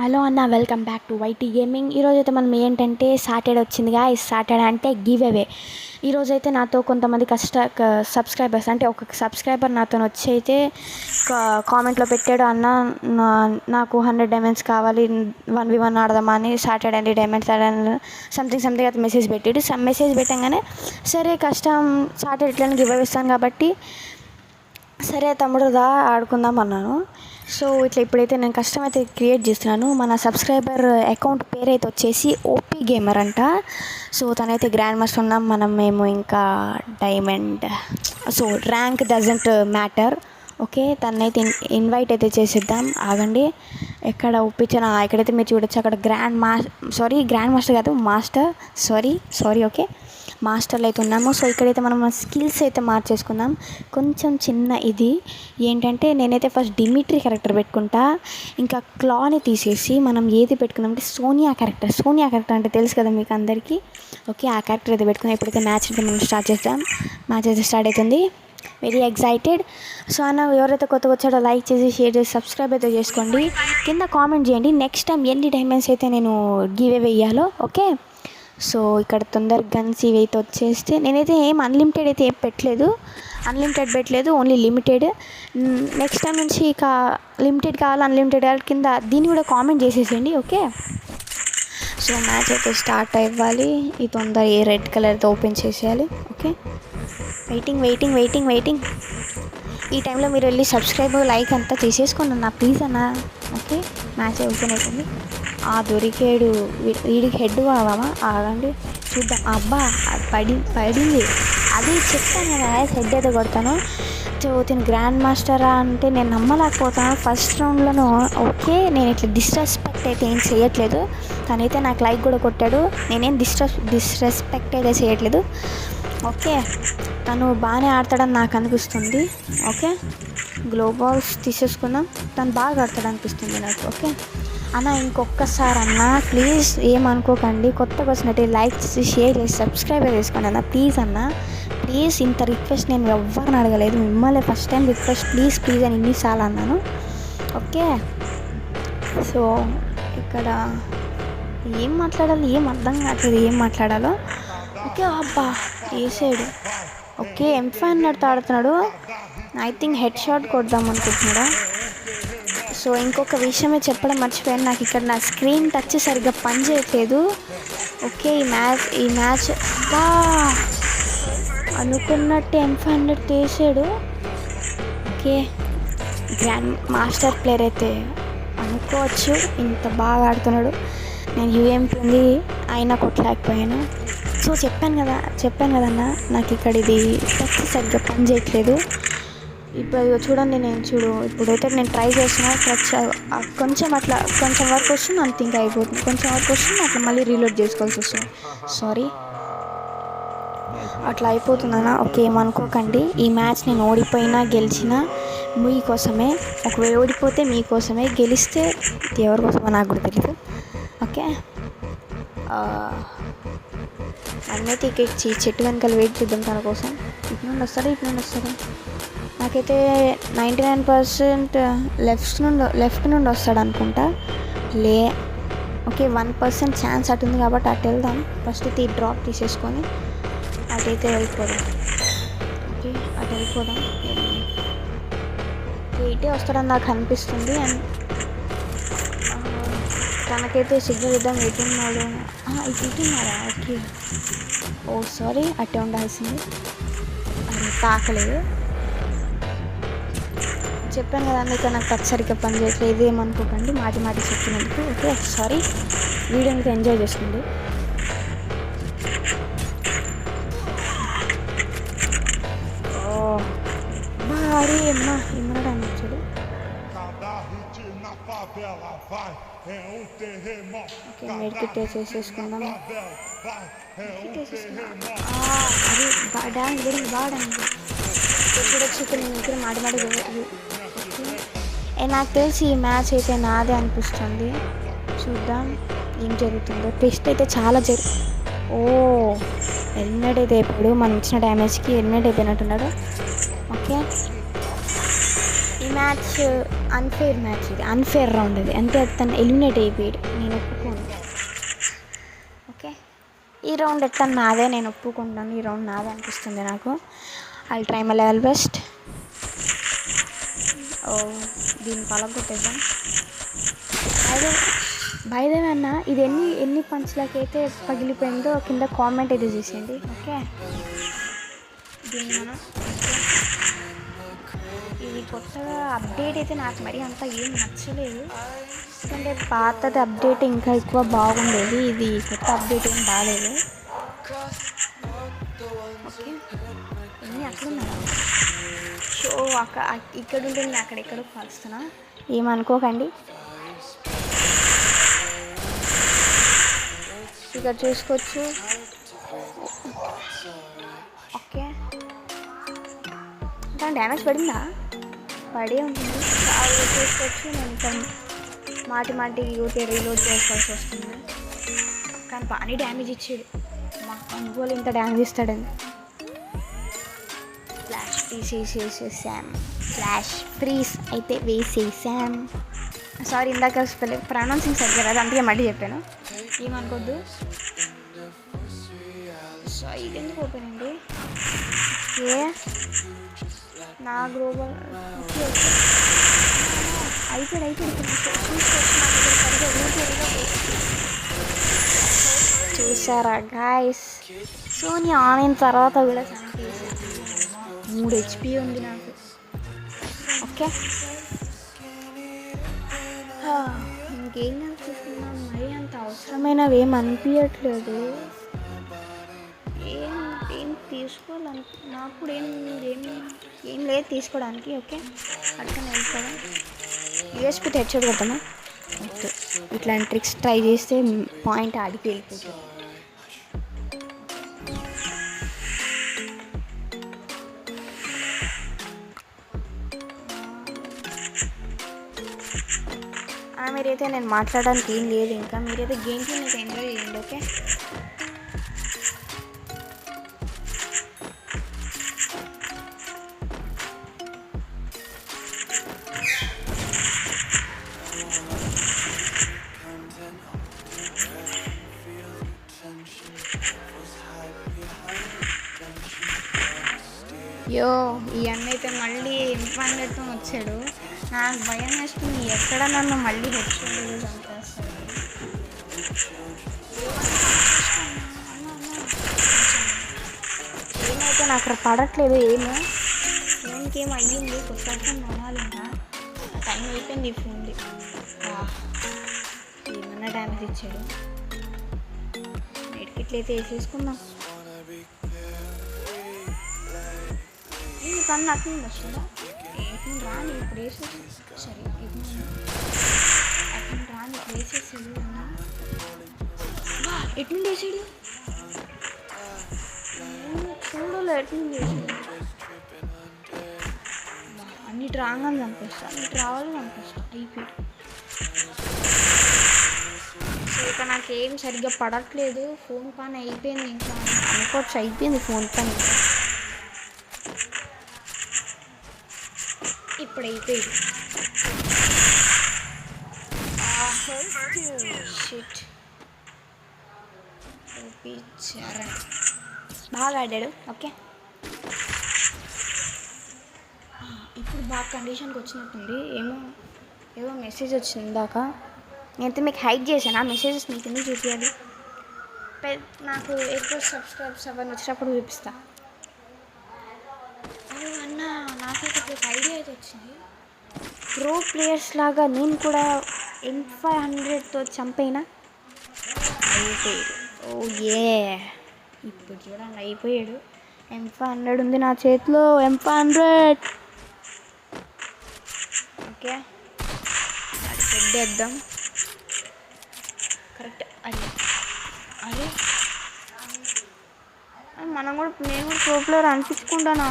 Hello అన్న, welcome back to YT gaming. ఈరోజైతే మనం ఏంటంటే సాటర్డే వచ్చిందిగా, ఈ సాటర్డే అంటే గివ్ అవే. ఈరోజైతే నాతో కొంతమంది సబ్స్క్రైబర్స్, అంటే ఒక సబ్స్క్రైబర్ నాతో వచ్చి అయితే కామెంట్లో పెట్టాడు, అన్న నాకు 100 డైమండ్స్ కావాలి, 1v1 ఆడదామా అని. సాటర్డే అండి డైమండ్స్ సంథింగ్ అయితే మెసేజ్ పెట్టాడు. మెసేజ్ పెట్టంగానే సరే కష్టం, సాటర్డే ఎట్లయినా గివ్ అవే ఇస్తాను కాబట్టి సరే తమ్ముడు దా ఆడుకుందాం అన్నాను. సో ఇప్పుడైతే నేను కస్టమ్ అయితే క్రియేట్ చేస్తున్నాను. మన సబ్స్క్రైబర్ అకౌంట్ పేరు అయితే వచ్చేసి ఓపీ గేమర్ అంట. సో తనైతే గ్రాండ్ మాస్టర్ ఉన్నాం, మేము ఇంకా diamond. So rank doesn't matter. Okay, తనైతే ఇన్వైట్ అయితే చేసేద్దాం. ఆగండి, ఎక్కడ ఒప్పించాను ఇక్కడైతే మీరు చూడొచ్చు. అక్కడ గ్రాండ్ మాస్టర్ కాదు, సారీ ఓకే, మాస్టర్లు అయితే ఉన్నాము. సో ఇక్కడైతే మనం స్కిల్స్ అయితే మార్చేసుకుందాం. కొంచెం చిన్న ఇది ఏంటంటే, నేనైతే ఫస్ట్ డిమిట్రీ క్యారెక్టర్ పెట్టుకుంటా, ఇంకా క్లాని తీసేసి మనం ఏది పెట్టుకుందాం అంటే సోనియా క్యారెక్టర్ అంటే తెలుసు కదా మీకు అందరికీ. ఓకే, ఆ క్యారెక్టర్ అయితే పెట్టుకున్నాం. ఎప్పుడైతే మ్యాచ్ అయితే మనం స్టార్ట్ చేద్దాం. మ్యాచ్ అయితే స్టార్ట్ అవుతుంది. Very excited. సో అన్న, ఎవరైతే కొత్తగా వచ్చాడో లైక్ చేసి, షేర్ చేసి, సబ్స్క్రైబ్ అయితే చేసుకోండి. కింద కామెంట్ చేయండి నెక్స్ట్ టైం ఎన్ని డైమండ్స్ అయితే నేను గివ్ అవే వేయాలో. ఓకే, సో ఇక్కడ తొందరగా గన్స్ ఇవి అయితే వచ్చేస్తే, నేనైతే ఏం అన్లిమిటెడ్ అయితే ఏం పెట్టలేదు, ఓన్లీ లిమిటెడ్. నెక్స్ట్ టైం నుంచి ఇక లిమిటెడ్ కావాలి, అన్లిమిటెడ్ కావాలి, కింద దీన్ని కూడా కామెంట్ చేసేసేయండి. ఓకే, సో మ్యాచ్ అయితే స్టార్ట్ అవ్వాలి. ఈ తొందర ఏ రెడ్ కలర్తో ఓపెన్ చేసేయాలి. Okay, waiting. ఈ టైంలో మీరు వెళ్ళి సబ్స్క్రైబ్, లైక్ అంతా చేసేసుకోండి అన్న, ప్లీజ్ అన్న. ఓకే, మ్యాచ్ ఓపెన్ అవుతుంది. దొరికాడు, వీడికి హెడ్ కావామా, ఆగండి చూద్దాం. అబ్బా పడింది, అది చెప్తాను కదా, హెడ్ అయితే కొడతాను. తిను గ్రాండ్ మాస్టరా అంటే నేను నమ్మలేకపోతాను ఫస్ట్ రౌండ్లోనూ. ఓకే, నేను ఇట్లా డిస్రెస్పెక్ట్ అయితే ఏం చేయట్లేదు. తనైతే నాకు లైక్ కూడా కొట్టాడు, నేనేం డిస్రెస్పెక్ట్ అయితే చేయట్లేదు. ఓకే, తను బాగానే ఆడతాడని నాకు అనిపిస్తుంది. ఓకే, గ్లోబాల్స్ తీసేసుకుందాం, తను బాగా ఆడతాడు అనిపిస్తుంది నాకు. ఓకే అన్న, ఇంకొకసారి అన్న ప్లీజ్ ఏమనుకోకండి, కొత్తగా వచ్చినట్టు లైక్ చేసి, షేర్ చేసి, సబ్స్క్రైబ్ చేసుకోండి అన్న, ప్లీజ్ అన్న, ప్లీజ్. ఇంత రిక్వెస్ట్ నేను ఎవ్వరిని అడగలేదు, మిమ్మల్ని ఫస్ట్ టైం రిక్వెస్ట్, ప్లీజ్ అని ఇన్నిసార్లు అన్నాను. ఓకే, సో ఇక్కడ ఏం మాట్లాడాలి, ఏం అర్థం కావట్లేదు ఏం మాట్లాడాలో. ఓకే, అబ్బా వేసాడు. ఓకే, M500 ఆడుతున్నాడు. ఐ థింక్ హెడ్ షాట్ కొడదాం అనుకుంటున్నాడా. సో ఇంకొక విషయమే చెప్పడం మర్చిపోయాను, నాకు ఇక్కడ నా స్క్రీన్ టచ్ సరిగ్గా పని చేయట్లేదు. ఓకే, ఈ మ్యాచ్ బా అనుకున్నట్టు M500 వేసాడు. ఓకే, గ్రాండ్ మాస్టర్ ప్లేయర్ అయితే అనుకోవచ్చు, ఇంత బాగా ఆడుతున్నాడు. నేను UMP ఉంది అయినా కొట్టలేకపోయాను. సో చెప్పాను కదన్నా, నాకు ఇక్కడ ఇది టచ్ సరిగ్గా పని చేయట్లేదు. ఇప్పుడు చూడండి, ఇప్పుడైతే నేను ట్రై చేసిన టచ్ కొంచెం వరకు వస్తుంది, అంత ఇంకా అయిపోతుంది. కొంచెం వరకు వస్తుంది, అట్లా మళ్ళీ రీలోడ్ చేసుకోవాల్సి వస్తుంది. సారీ, అట్లా అయిపోతుందన్నా. ఓకే, ఏమనుకోకండి. ఈ మ్యాచ్ నేను ఓడిపోయినా గెలిచినా మీకోసమే. ఒకవేళ ఓడిపోతే మీకోసమే, గెలిస్తే ఎవరి కోసమో నాకు కూడా తెలియదు. ఓకే, అన్నైతే చెట్టు వెనకాల వెయిట్ చేద్దాం తన కోసం. ఇటు నుండి వస్తాడు. నాకైతే 99% లెఫ్ట్ నుండి వస్తాడు అనుకుంటా. ఓకే, 1% ఛాన్స్ అటు ఉంది కాబట్టి అటు వెళ్దాం. ఫస్ట్ అయితే ఈ డ్రాప్ తీసేసుకొని అటైతే వెళ్ళిపోదాం. ఓకే, అటు వెళ్ళిపోదాం. ఇటే వస్తాడని నాకు అనిపిస్తుంది. అండ్ తనకైతే సిగ్నల్ ఇద్దాం. ఎటున్నాడు, ఇటున్నాడా. ఓకే, ఓ సారీ, అట్టే ఉండాల్సింది. అది తాకలేదు. చెప్పాను కదా అందుకే నాకు టచ్ సరిగ్గా పని చేయట్లేదు, ఏమనుకోకండి మాటి చెప్పినందుకు. Okay, sorry. వీడియోని ఎంజాయ్ చేసుకోండి. భారీ అమ్మా ఇమ్మన్నాడు అనిచ్చాడు. ఓకే, మెడికిట్ వేసేసుకుందాం. అది డాన్స్ గురించి బాగా డాన్స్ చూడొచ్చు. నేను ఇక్కడ మాటి నాకు తెలిసి ఈ మ్యాచ్ అయితే నాదే అనిపిస్తుంది. చూద్దాం ఏం జరుగుతుందో. టెస్ట్ అయితే చాలా ఎలిమినేట్ అయితే ఇప్పుడు మనం ఇచ్చిన డ్యామేజ్కి ఎలిమినేట్ అయిపోయినట్టున్నాడు. ఓకే, ఈ మ్యాచ్ అన్ఫేర్ మ్యాచ్, ఇది అన్ఫేర్ రౌండ్. ఇది అంతే, తను ఎలిమినేట్ అయిపోయాడు. నేను ఒప్పుకోను. ఓకే, ఈ రౌండ్ ఎట్లా నాదే, నేను ఒప్పుకుంటాను. ఈ రౌండ్ నాదే అనిపిస్తుంది నాకు. I try my level best. ఓ, దీన్ని పలగొట్టేద్దాం. అదే బైదే అన్న, ఇది ఎన్ని పంచులకైతే పగిలిపోయిందో కింద కామెంట్ అయితే చేసేయండి. ఓకే, దీన్ని మనం ఇది కొత్తగా అప్డేట్ అయితే నాకు మరి అంత ఏం నచ్చలేదు. ఎందుకంటే పాతది అప్డేట్ ఇంకా ఎక్కువ బాగుండేది. ఇది కొత్త అప్డేట్ ఏం బాగాలేదు. ఓకే, ఎన్ని అట్లున్నాయి. సో ఇక్కడ ఉంటే నేను అక్కడెక్కడో కలుస్తున్నా, ఏమనుకోకండి. ఇక్కడ చూసుకోవచ్చు. ఓకే, దాని డ్యామేజ్ పడిందా? పడే ఉంటుంది. అది చూసుకోవచ్చు. నేను ఇక్కడ మాటి యూటీ రీలోడ్ చేసుకోవాల్సి వస్తుంది. కానీ బాగానే డ్యామేజ్ ఇచ్చాడు. మా అనుకోలు ఇంత డ్యామేజ్ ఇస్తాడని. ఫ్లాష్ ఫ్రీజ్ వేసేసాం. ఫ్లాష్ ఫ్రీజ్ అయితే వేసేసాం. సారీ, ఇందాక ప్రొనౌన్సింగ్ సరిగ్గా రాదు, అందుకే మళ్ళీ చెప్పాను, ఏమనుకోద్దు. సో ఇది ఎందుకు ఓపెన్ అండి? ఓకే, నా గ్లోబల్ అయిపోయాడు. చూసారా గాయస్? సో నేను ఆన్ తర్వాత కూడా చనిపోయాను. 3 HP ఉంది నాకు. ఓకే, ఇంకేం చూస్తున్నాం, మరి అంత అవసరమైనవి ఏం అనిపించట్లేదు. ఏం తీసుకోవాలని నాకు కూడా ఏం లేదు తీసుకోవడానికి. ఓకే, అట్లా వెళ్ళిపోదాం. యూఎస్పీ తెచ్చాడు కదమ్మా. ఇట్లాంటి ట్రిక్స్ ట్రై చేస్తే పాయింట్ ఆడికి వెళ్ళిపోతుంది. మీరైతే నేను మాట్లాడడానికి ఏం లేదు ఇంకా. మీరైతే గేమ్ ప్లే అయితే ఎంజాయ్ చేయండి. ఓకే, యో ఈ అన్న అయితే మళ్ళీ ఇంపాండెడ్తో వచ్చాడు. నాకు భయం వేస్తుంది, ఎక్కడ నన్ను మళ్ళీ హెచ్చుకోలేదు చంపేస్తాడు. ఏమైతే నాకు అక్కడ పడట్లేదు. ఫోన్కి ఏం అయ్యింది, కొత్త ఫోన్ కొనాలి. ఇంకా టైం అయిపోయింది ఈ ఫోన్ది. ఏమన్నా డ్యామేజ్ ఇచ్చాడు. ఎట్లయితే వేసేసుకుందాం. కన్ను అట్లా వస్తుందా? ఎట్లా రాని ఇప్పుడు వేసేసి, సరే అట్లా రాని ఇప్పుడు వేసేసాడు అన్న. ఎట్లా వేసాడు చూడలే, ఎట్లా వేసాడు. అన్నిటి రాగానే చంపేస్తా, అన్నిటి రావాలి చంపేస్తా. అయిపోయాడు. సో ఇక నాకేం సరిగ్గా పడట్లేదు. ఫోన్ పని అయిపోయింది. ఇంకా అనుకోవచ్చు అయిపోయింది ఫోన్ పని. ఇప్పుడు అయిపోయింది. బాగా ఆడాడు. ఓకే, ఇప్పుడు బాగా కండిషన్కి వచ్చినట్టుంది. ఏమో మెసేజ్ వచ్చింది ఇందాక. నేనైతే మీకు హైడ్ చేశాను. ఆ మెసేజెస్ మీకు ఎందుకు చూపించాలి? నాకు ఎక్కువ సబ్స్క్రైబ్స్ అవన్నీ వచ్చినప్పుడు చూపిస్తా. అన్న నాకైతే ఒక ఐడియా అయితే వచ్చింది. ప్రో ప్లేయర్స్ లాగా నేను కూడా M500తో చంపైనా. అయిపోయాడు. ఓ ఏ, ఇప్పుడు చూడండి అయిపోయాడు. M500 ఉంది నా చేతిలో. M500. ఓకే, అది పెద్దేద్దాం. కరెక్ట్. అదే నేను కూడా ప్రో ప్లేయర్ అనిపించుకుంటాను.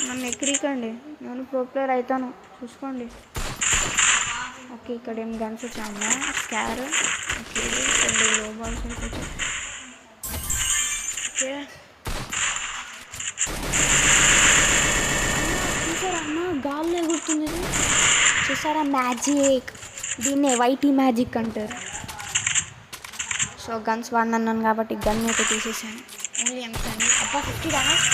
నన్ను ఎక్కిరికండి, నేను ప్రో ప్లేయర్ అవుతాను, చూసుకోండి. ఓకే, ఇక్కడ ఏం గన్స్ వచ్చామా? స్కార్. ఓకే, 2 గ్లోబాల్స్ వచ్చాయి. ఓకే, చూసారా అన్న గాల్లో ఎగురుతుంది. చూసారా మ్యాజిక్, దీన్నే వైటీ మ్యాజిక్ అంటారు. సో గన్స్ వాడినాను కాబట్టి గన్ అయితే తీసేసాను. ఓన్లీ ఎంత అండి, అబ్బా 50 డ్యామేజ్.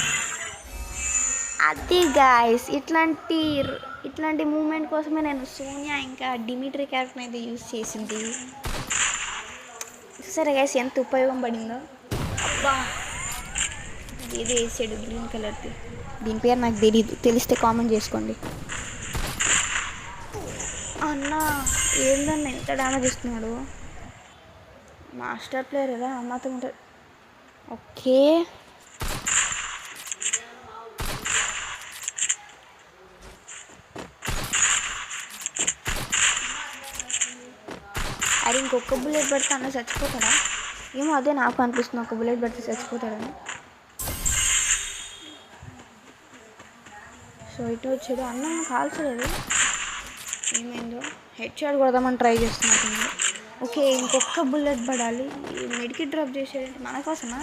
అది గాయస్ ఇట్లాంటి మూమెంట్ కోసమే నేను సోనియా ఇంకా డిమిట్రీ క్యారెక్టర్ అయితే యూజ్ చేసింది. సరే గాయస్ ఎంత ఉపయోగం పడిందో. అబ్బా ఇది వేసాడు గ్రీన్ కలర్ది, దీని పేరు నాకు తెలీదు, తెలిస్తే కామెంట్ చేసుకోండి. అన్న ఏందన్న ఎంత డ్యామేజ్ ఇస్తున్నాడు, మాస్టర్ ప్లేయర్ కదా అమ్మతో ఉంటుంది. ఓకే అది ఇంకొక బుల్లెట్ పెడితే అన్న చచ్చిపోతాడా ఏమో, అదే నాకు అనిపిస్తుంది, ఒక బుల్లెట్ పెడితే చచ్చిపోతాడని. సో ఇటు వచ్చాడు అన్న, కాల్చలేదు ఏమైందో, హెడ్ షాట్ కొడదామని ట్రై చేస్తున్నట్టున్నాడు. ఓకే ఇంకొక బుల్లెట్ పడాలి. మెడికి డ్రాప్ చేసేది మన కోసమా?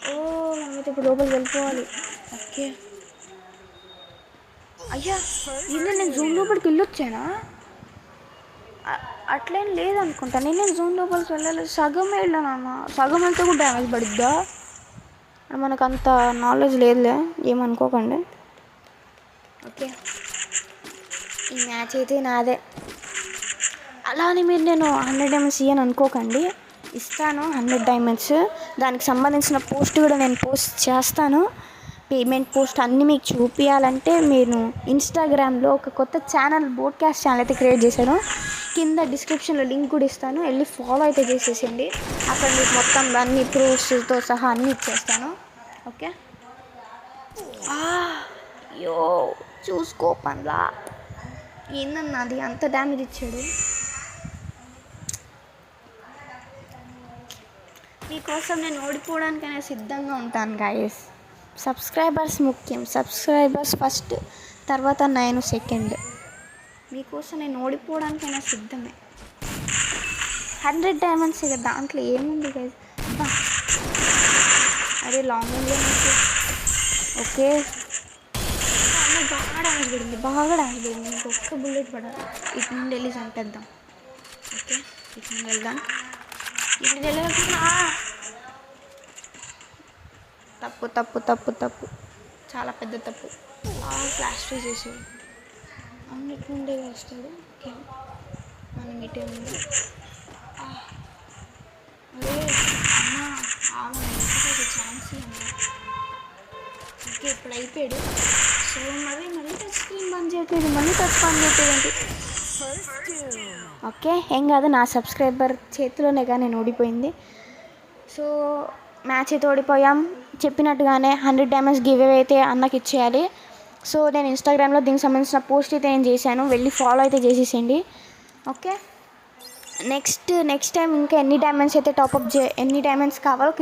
ఓ మనమైతే ఇప్పుడు లోపలికి వెళ్ళిపోవాలి. ఓకే అయ్యా ఇది నేను జూన్ లోపలికి వెళ్ళొచ్చానా? అట్లేం లేదనుకుంటా, నేను జూన్ లోపలికి వెళ్ళలేదు, సగం వెళ్ళానన్న, సగం వెళ్తే కూడా డ్యామేజ్ పడుద్దా? మనకు అంత నాలెడ్జ్ లేదులే, ఏమనుకోకండి. ఓకే ఈ మ్యాచ్ అయితే నాదే. అలా అని మీరు నేను 100 డైమండ్స్ ఇయ్యను అనుకోకండి, ఇస్తాను 100 డైమండ్స్. దానికి సంబంధించిన పోస్ట్ కూడా నేను పోస్ట్ చేస్తాను, పేమెంట్ పోస్ట్ అన్నీ మీకు చూపించాలంటే నేను ఇన్స్టాగ్రామ్లో ఒక కొత్త ఛానల్, బోడ్కాస్ట్ ఛానల్ అయితే క్రియేట్ చేశాను. కింద డిస్క్రిప్షన్లో లింక్ కూడా ఇస్తాను, వెళ్ళి ఫాలో అయితే చేసేసేయండి. అక్కడ మీకు మొత్తం అన్ని ప్రూఫ్స్తో సహా అన్నీ ఇచ్చేస్తాను. ఓకే అయ్యో చూసుకో పనులా ఏందన్నా అది అంత డ్యామేజ్ ఇచ్చాడు. మీకోసం నేను ఓడిపోవడానికైనా సిద్ధంగా ఉంటాను గాయస్. సబ్స్క్రైబర్స్ ముఖ్యం, సబ్స్క్రైబర్స్ ఫస్ట్, తర్వాత నేను సెకండ్. మీకోసం నేను ఓడిపోవడానికైనా సిద్ధమే. 100 డైమండ్స్ ఇక దాంట్లో ఏముంది గైస్. అదే లాంగ్ ఉంది. ఓకే బాగా డ్యామేజ్ పడింది, బాగా డ్యామేజ్ పడింది. ఇంకొక బుల్లెట్ పడాలి. ఇటు నుండి వెళ్ళి చంపేద్దాం. ఓకే ఇటు నుండి వెళ్దాం. ఇటు వెళ్ళకుండా తప్పు తప్పు తప్పు తప్పు, చాలా పెద్ద తప్పు. ఫ్లాష్ ఫ్రీ చేసాడు, అన్నిటి నుండే వస్తాడు. ఓకే మనం ఇటే ఉంది. అదే అమ్మ ఛాన్స్ అమ్మా. ఓకే ఇప్పుడు అయిపోయాడు. సో మళ్ళీ టచ్ స్క్రీన్ బంద్ చేయట్లేదు, మళ్ళీ టచ్ బంద్ చేయట్లేదండి. ఓకే ఏం కాదు, నా సబ్స్క్రైబర్ చేతిలోనే కానీ నేను ఓడిపోయింది. సో మ్యాచ్ అయితే ఓడిపోయాం. చెప్పినట్టుగానే 100 డైమండ్స్ గివ్ అవే అయితే అన్నకి ఇచ్చేయాలి. సో నేను ఇన్స్టాగ్రామ్లో దీనికి సంబంధించిన పోస్ట్ అయితే నేను చేశాను, వెళ్ళి ఫాలో అయితే చేసేసేయండి. ఓకే నెక్స్ట్ టైం ఇంకా ఎన్ని డైమండ్స్ అయితే ఎన్ని డైమండ్స్ కావాలో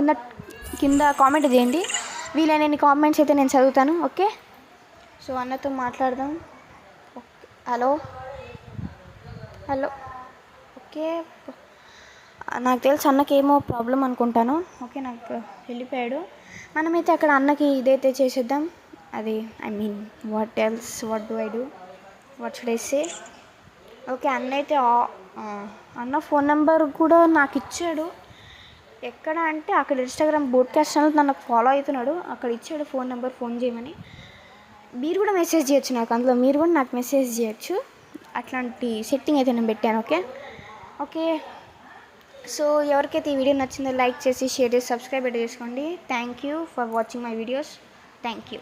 కింద కామెంట్ చేయండి. వీలైనన్ని కామెంట్స్ అయితే నేను చదువుతాను. ఓకే సో అన్నతో మాట్లాడదాం. హలో ఓకే నాకు తెలుసు అన్నకి ఏమో ప్రాబ్లం అనుకుంటాను. ఓకే నాకు వెళ్ళిపోయాడు. మనమైతే అక్కడ అన్నకి ఇదైతే చేసేద్దాం. అది what do I do, what should I say. Okay అన్న అయితే అన్న ఫోన్ నెంబర్ కూడా నాకు ఇచ్చాడు. ఎక్కడ అంటే అక్కడ ఇన్స్టాగ్రామ్ బోడ్కాస్ట్ ఛానల్ నాకు ఫాలో అవుతున్నాడు, అక్కడ ఇచ్చాడు ఫోన్ నెంబర్, ఫోన్ చేయమని. మీరు కూడా మెసేజ్ చేయొచ్చు నాకు, అందులో మీరు కూడా నాకు మెసేజ్ చేయొచ్చు. అట్లాంటి సెట్టింగ్ అయితే నేను పెట్టాను. ఓకే సో ఎవరికైతే ఈ వీడియో నచ్చిందో లైక్ చేసి, షేర్ చేసి, సబ్స్క్రైబ్ అయితే చేసుకోండి. Thank you for watching my videos. Thank you.